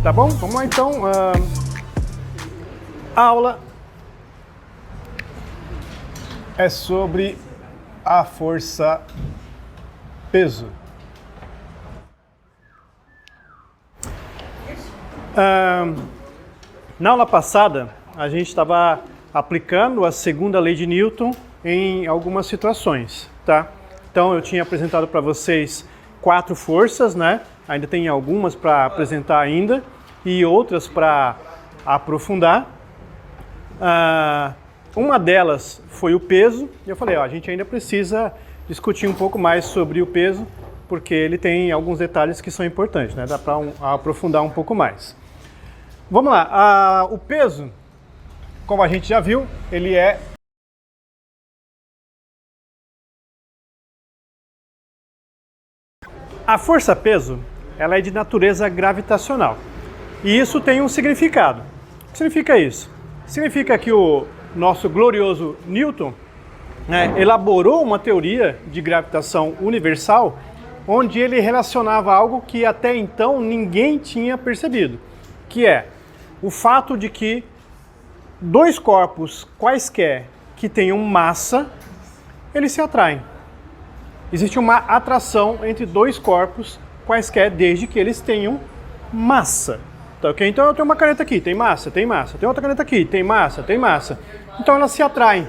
tá bom? Vamos lá então. A aula é sobre a força-peso. Na aula passada, a gente estava aplicando a segunda lei de Newton em algumas situações, tá? Então eu tinha apresentado para vocês 4 forças, né? Ainda tem algumas para apresentar ainda e outras para aprofundar. Uma delas foi o peso, e eu falei, ó, a gente ainda precisa discutir um pouco mais sobre o peso, porque ele tem alguns detalhes que são importantes, né? Dá para aprofundar um pouco mais. Vamos lá, o peso, como a gente já viu, ele é a força-peso, ela é de natureza gravitacional. E isso tem um significado. O que significa isso? Significa que o nosso glorioso Newton, né, elaborou uma teoria de gravitação universal onde ele relacionava algo que até então ninguém tinha percebido, que é o fato de que dois corpos quaisquer que tenham massa, eles se atraem. Existe uma atração entre dois corpos quaisquer desde que eles tenham massa. Tá, okay? Então eu tenho uma caneta aqui, tem massa, tem massa. Tem outra caneta aqui, tem massa, tem massa. Então elas se atraem.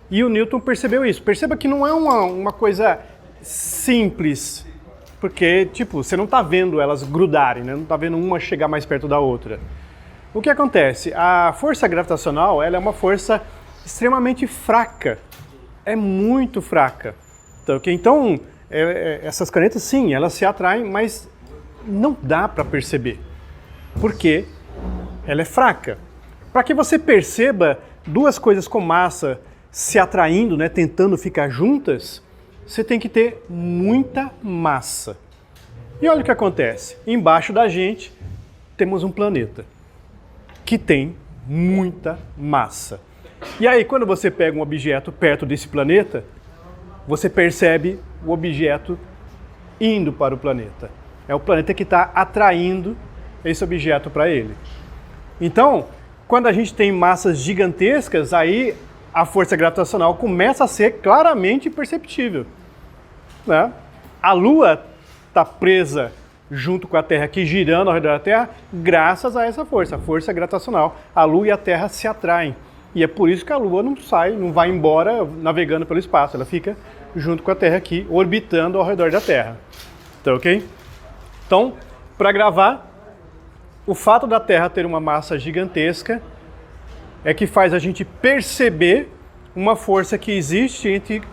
E o Newton percebeu isso. Perceba que não é uma coisa simples, porque tipo, você não está vendo elas grudarem, né? Não está vendo uma chegar mais perto da outra. O que acontece? A força gravitacional, ela é uma força extremamente fraca. É muito fraca. Tá, okay? Então, essas canetas, sim, elas se atraem, mas não dá para perceber, porque ela é fraca. Para que você perceba duas coisas com massa se atraindo, né, tentando ficar juntas, você tem que ter muita massa. E olha o que acontece. Embaixo da gente temos um planeta que tem muita massa. E aí, quando você pega um objeto perto desse planeta, você percebe o objeto indo para o planeta. É o planeta que está atraindo esse objeto para ele. Então, quando a gente tem massas gigantescas, aí a força gravitacional começa a ser claramente perceptível, né? A Lua está presa junto com a Terra aqui, girando ao redor da Terra, graças a essa força, a força gravitacional. A Lua e a Terra se atraem. E é por isso que a Lua não sai, não vai embora navegando pelo espaço. Ela fica junto com a Terra aqui, orbitando ao redor da Terra. Tá ok? Então, para gravar, o fato da Terra ter uma massa gigantesca é que faz a gente perceber uma força que existe entre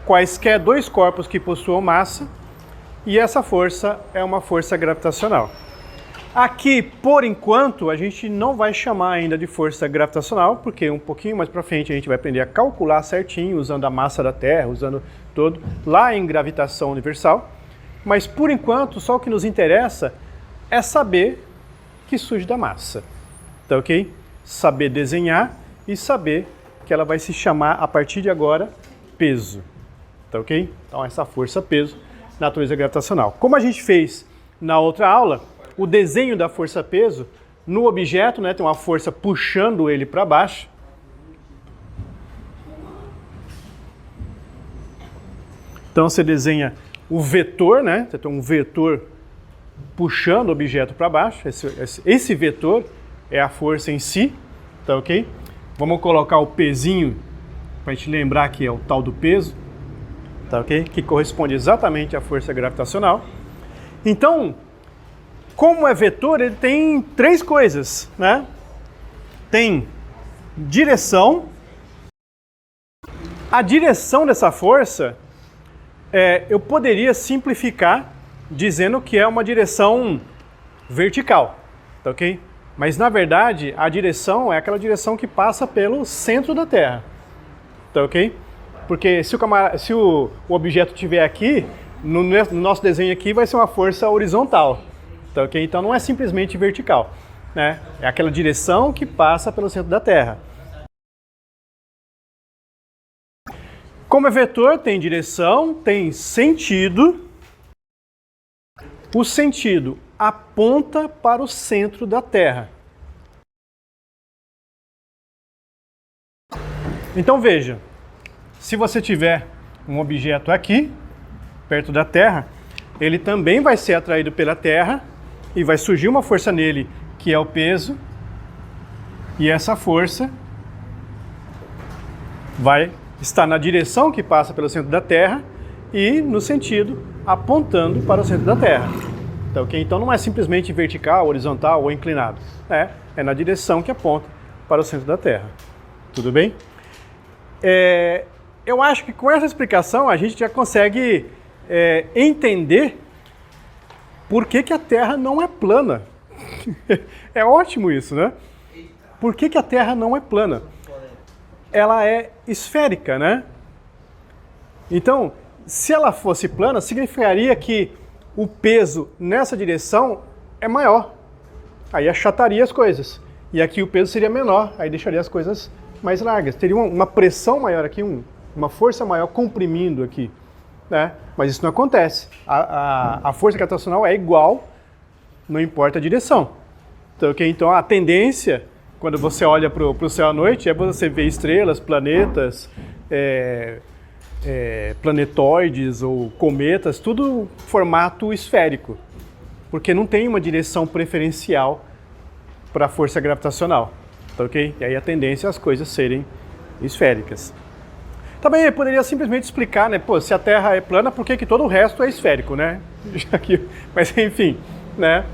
quaisquer dois corpos que possuam massa, e essa força é uma força gravitacional. Aqui, por enquanto, a gente não vai chamar ainda de força gravitacional, porque um pouquinho mais para frente a gente vai aprender a calcular certinho, usando a massa da Terra, usando todo, lá em gravitação universal. Mas, por enquanto, só o que nos interessa é saber que surge da massa. Tá ok? Saber desenhar e saber que ela vai se chamar, a partir de agora, peso. Tá ok? Então, essa força-peso, natureza gravitacional. Como a gente fez na outra aula, o desenho da força-peso no objeto, né, tem uma força puxando ele para baixo. Então você desenha o vetor, né? Você tem um vetor puxando o objeto para baixo. Esse vetor é a força em si, tá ok? Vamos colocar o pezinho para a gente lembrar que é o tal do peso, tá ok? Que corresponde exatamente à força gravitacional. Então, como é vetor, ele tem 3 coisas, né? Tem direção. A direção dessa força, eu poderia simplificar dizendo que é uma direção vertical, tá ok? Mas na verdade, a direção é aquela direção que passa pelo centro da Terra, tá ok? Porque se o objeto estiver aqui, no nosso desenho aqui vai ser uma força horizontal. Tá, okay? Então não é simplesmente vertical, né? É aquela direção que passa pelo centro da Terra. Como é vetor, tem direção, tem sentido. O sentido aponta para o centro da Terra. Então veja, se você tiver um objeto aqui, perto da Terra, ele também vai ser atraído pela Terra e vai surgir uma força nele, que é o peso, e essa força vai estar na direção que passa pelo centro da Terra e no sentido apontando para o centro da Terra. Então, okay? Então não é simplesmente vertical, horizontal ou inclinado, é na direção que aponta para o centro da Terra. Tudo bem? Eu acho que com essa explicação a gente já consegue entender por que a Terra não é plana. É ótimo isso, né? Por que a Terra não é plana? Ela é esférica, né? Então, se ela fosse plana, significaria que o peso nessa direção é maior. Aí achataria as coisas. E aqui o peso seria menor, aí deixaria as coisas mais largas. Teria uma pressão maior aqui, uma força maior comprimindo aqui, né? Mas isso não acontece. A força gravitacional é igual, não importa a direção. Então, okay? Então a tendência, quando você olha para o céu à noite, é você ver estrelas, planetas, planetóides ou cometas, tudo formato esférico, porque não tem uma direção preferencial para a força gravitacional. Tá, ok? E aí a tendência é as coisas serem esféricas. Também eu poderia simplesmente explicar, né? Pô, se a Terra é plana, por que todo o resto é esférico, né? Mas enfim, né?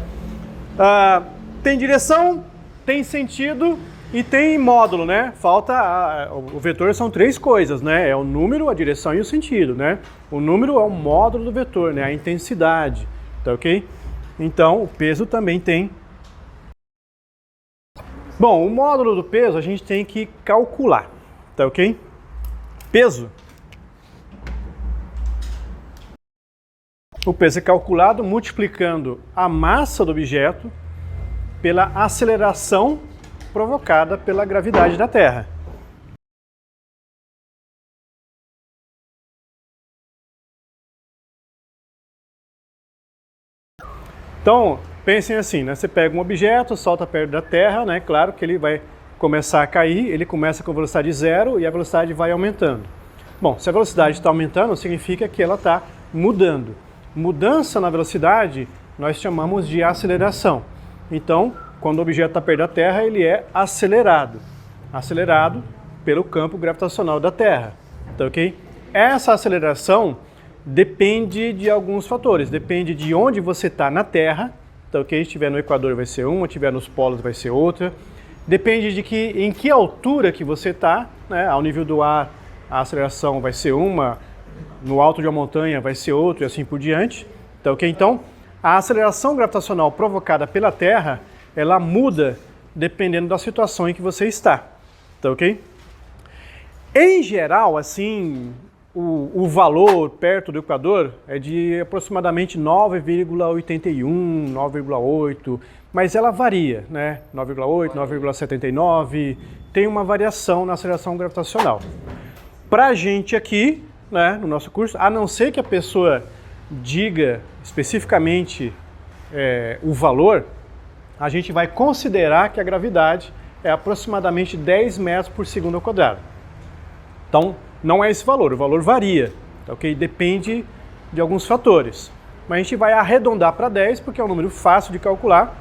Tem direção, tem sentido e tem módulo, né? Falta o vetor são três coisas, né? É o número, a direção e o sentido, né? O número é o módulo do vetor, né? A intensidade, tá ok? Então o peso também tem. Bom, o módulo do peso a gente tem que calcular, tá ok? Peso. O peso é calculado multiplicando a massa do objeto pela aceleração provocada pela gravidade da Terra. Então, pensem assim, né? Você pega um objeto, solta perto da Terra, né? Claro que ele vai começar a cair, ele começa com velocidade zero e a velocidade vai aumentando. Bom, se a velocidade está aumentando, significa que ela está mudando. Mudança na velocidade nós chamamos de aceleração. Então, quando o objeto está perto da Terra, ele é acelerado. Acelerado pelo campo gravitacional da Terra. Tá, ok? Essa aceleração depende de alguns fatores. Depende de onde você está na Terra. Tá, ok? Se estiver no Equador vai ser uma, se estiver nos polos vai ser outra. Depende de em que altura que você está, né? Ao nível do ar a aceleração vai ser uma, no alto de uma montanha vai ser outra e assim por diante. Tá, ok? Então, a aceleração gravitacional provocada pela Terra, ela muda dependendo da situação em que você está. Tá, ok? Em geral, assim, o valor perto do Equador é de aproximadamente 9,81, 9,8, mas ela varia, né? 9,8, 9,79, tem uma variação na aceleração gravitacional. Para a gente aqui, né, no nosso curso, a não ser que a pessoa diga especificamente o valor, a gente vai considerar que a gravidade é aproximadamente 10 metros por segundo ao quadrado. Então, não é esse valor, o valor varia, tá, ok? Depende de alguns fatores. Mas a gente vai arredondar para 10 porque é um número fácil de calcular,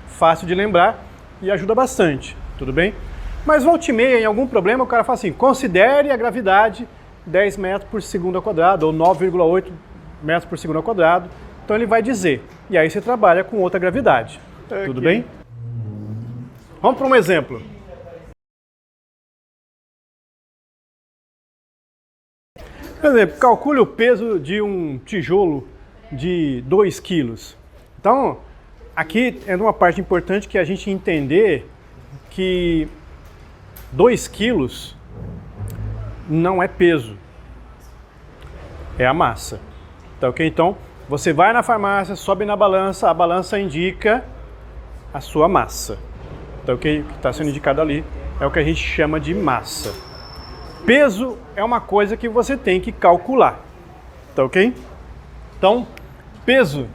fácil de lembrar e ajuda bastante, tudo bem? Mas volta e meia, em algum problema, o cara fala assim, considere a gravidade 10 metros por segundo ao quadrado ou 9,8 metros por segundo ao quadrado. Então ele vai dizer, e aí você trabalha com outra gravidade, tudo bem? Vamos para um exemplo. Por exemplo, calcule o peso de um tijolo de 2 quilos. Então, aqui é uma parte importante que a gente entender que 2 quilos não é peso, é a massa. Tá, ok? Então, você vai na farmácia, sobe na balança, a balança indica a sua massa. Tá, ok? O que está sendo indicado ali é o que a gente chama de massa. Peso é uma coisa que você tem que calcular, tá ok? Então, peso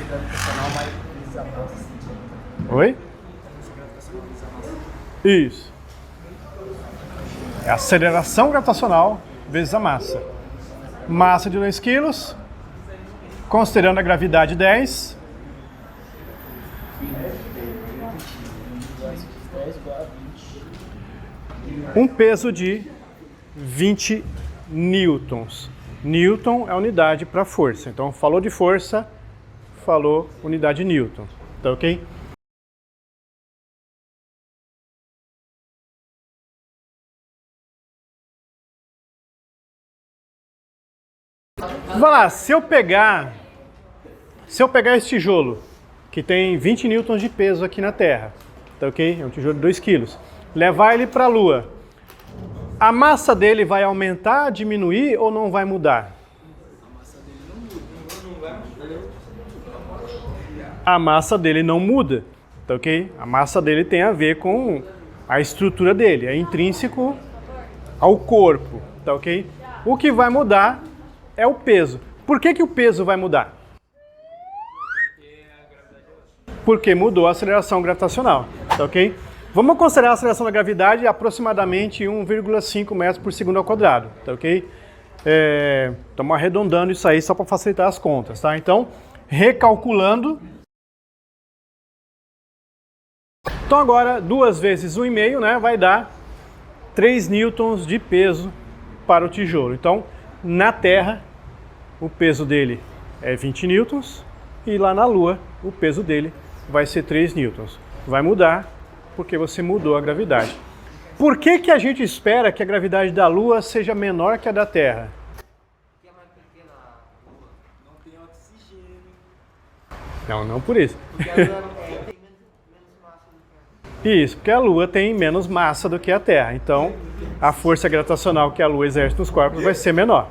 Força gravitacional mais a massa. Oi? Força gravitacional mais a massa. Isso. É a aceleração gravitacional vezes a massa. Massa de 2 kg, considerando a gravidade 10. 10 igual a 20. Um peso de 20 newtons. Newton é a unidade para força. Então, falou de força, falou unidade newton. Tá ok? Vai lá, se eu pegar esse tijolo, que tem 20 newtons de peso aqui na Terra, tá ok? É um tijolo de 2 quilos. Levar ele para a Lua. A massa dele vai aumentar, diminuir ou não vai mudar? A massa dele não muda, tá ok? A massa dele tem a ver com a estrutura dele, é intrínseco ao corpo, tá ok? O que vai mudar é o peso. Por que o peso vai mudar? Porque mudou a aceleração gravitacional, tá ok? Vamos considerar a aceleração da gravidade aproximadamente 1,5 metros por segundo ao quadrado, tá ok? Estamos arredondando isso aí só para facilitar as contas, tá? Então, recalculando. Então agora, 2 vezes 1,5, né, vai dar 3 newtons de peso para o tijolo. Então, na Terra, o peso dele é 20 newtons e lá na Lua, o peso dele vai ser 3 newtons. Vai mudar porque você mudou a gravidade. Por que a gente espera que a gravidade da Lua seja menor que a da Terra? Porque é mais pequena a Lua, não tem oxigênio. Não por isso. Porque a Lua tem menos massa do que a Terra. Isso, porque a Lua tem menos massa do que a Terra. Então, a força gravitacional que a Lua exerce nos corpos vai ser menor.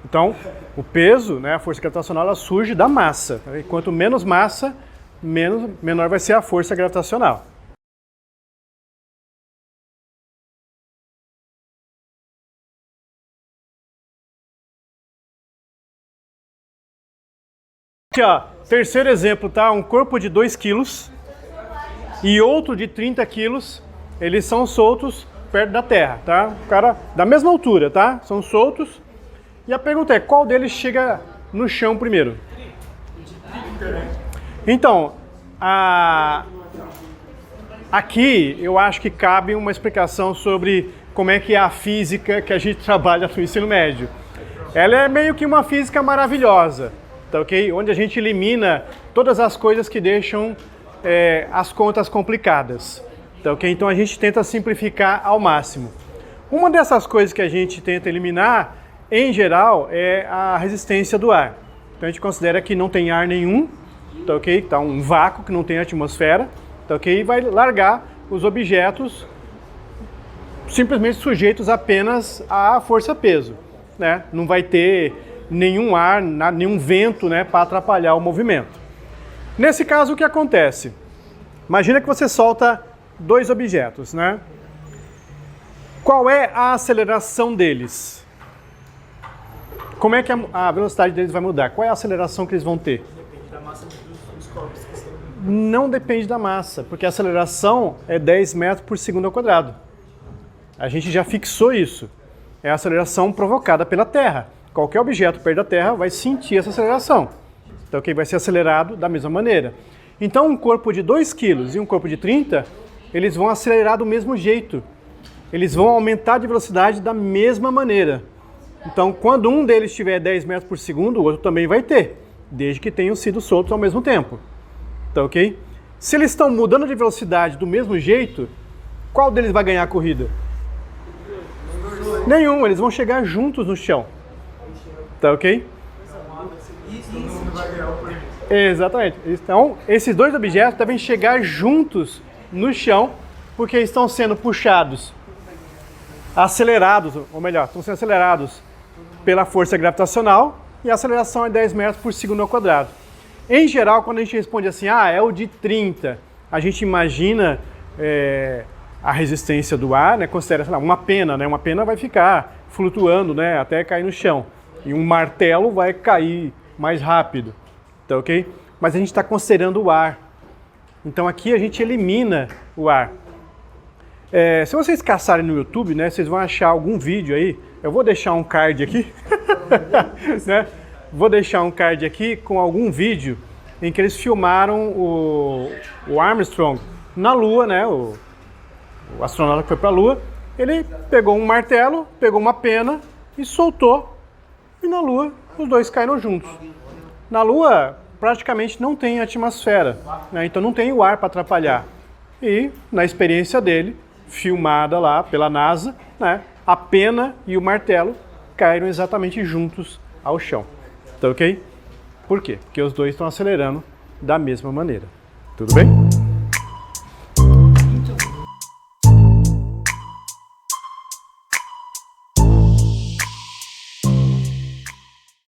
Então, o peso, né, a força gravitacional, ela surge da massa. E quanto menos massa, menor vai ser a força gravitacional. Aqui, ó, terceiro exemplo, tá? Um corpo de 2 quilos e outro de 30 quilos, eles são soltos perto da Terra, tá? O cara da mesma altura, tá? São soltos. E a pergunta é, qual deles chega no chão primeiro? Então, aqui eu acho que cabe uma explicação sobre como é que é a física que a gente trabalha no ensino médio. Ela é meio que uma física maravilhosa, tá ok? Onde a gente elimina todas as coisas que deixam as contas complicadas, tá ok? Então a gente tenta simplificar ao máximo. Uma dessas coisas que a gente tenta eliminar, em geral, é a resistência do ar. Então a gente considera que não tem ar nenhum, tá ok? Tá um vácuo que não tem atmosfera, tá ok? E vai largar os objetos simplesmente sujeitos apenas à força-peso, né? Não vai ter nenhum ar, nenhum vento, né, para atrapalhar o movimento. Nesse caso, o que acontece? Imagina que você solta 2 objetos, né? Qual é a aceleração deles? Como é que a velocidade deles vai mudar? Qual é a aceleração que eles vão ter? Depende da massa dos corpos que estão. Não depende da massa, porque a aceleração é 10 metros por segundo ao quadrado. A gente já fixou isso. É a aceleração provocada pela Terra. Qualquer objeto perto da Terra vai sentir essa aceleração. Então, vai ser acelerado da mesma maneira. Então, um corpo de 2 kg e um corpo de 30, eles vão acelerar do mesmo jeito. Eles vão aumentar de velocidade da mesma maneira. Então, quando um deles tiver 10 metros por segundo, o outro também vai ter, desde que tenham sido soltos ao mesmo tempo. Tá ok? Se eles estão mudando de velocidade do mesmo jeito, qual deles vai ganhar a corrida? Nenhum, eles vão chegar juntos no chão. Tá ok? Exatamente. Então, esses 2 objetos devem chegar juntos no chão, porque estão sendo puxados, acelerados, ou melhor, estão sendo acelerados pela força gravitacional, e a aceleração é 10 metros por segundo ao quadrado. Em geral, quando a gente responde assim, é o de 30, a gente imagina a resistência do ar, né, considera, sei lá, uma pena, né, uma pena vai ficar flutuando, né, até cair no chão, e um martelo vai cair mais rápido, tá ok? mas a gente está considerando o ar. Então aqui a gente elimina o ar. Se vocês caçarem no YouTube, né, vocês vão achar algum vídeo aí. Eu vou deixar um card aqui, né? Vou deixar um card aqui com algum vídeo em que eles filmaram o Armstrong na Lua, né? O astronauta que foi para a Lua. Ele pegou um martelo, pegou uma pena e soltou. E na Lua os dois caíram juntos. Na Lua praticamente não tem atmosfera, né? Então não tem o ar para atrapalhar. E na experiência dele, filmada lá pela NASA, né, a pena e o martelo caíram exatamente juntos ao chão. Tá ok? Por quê? Porque os dois estão acelerando da mesma maneira. Tudo bem?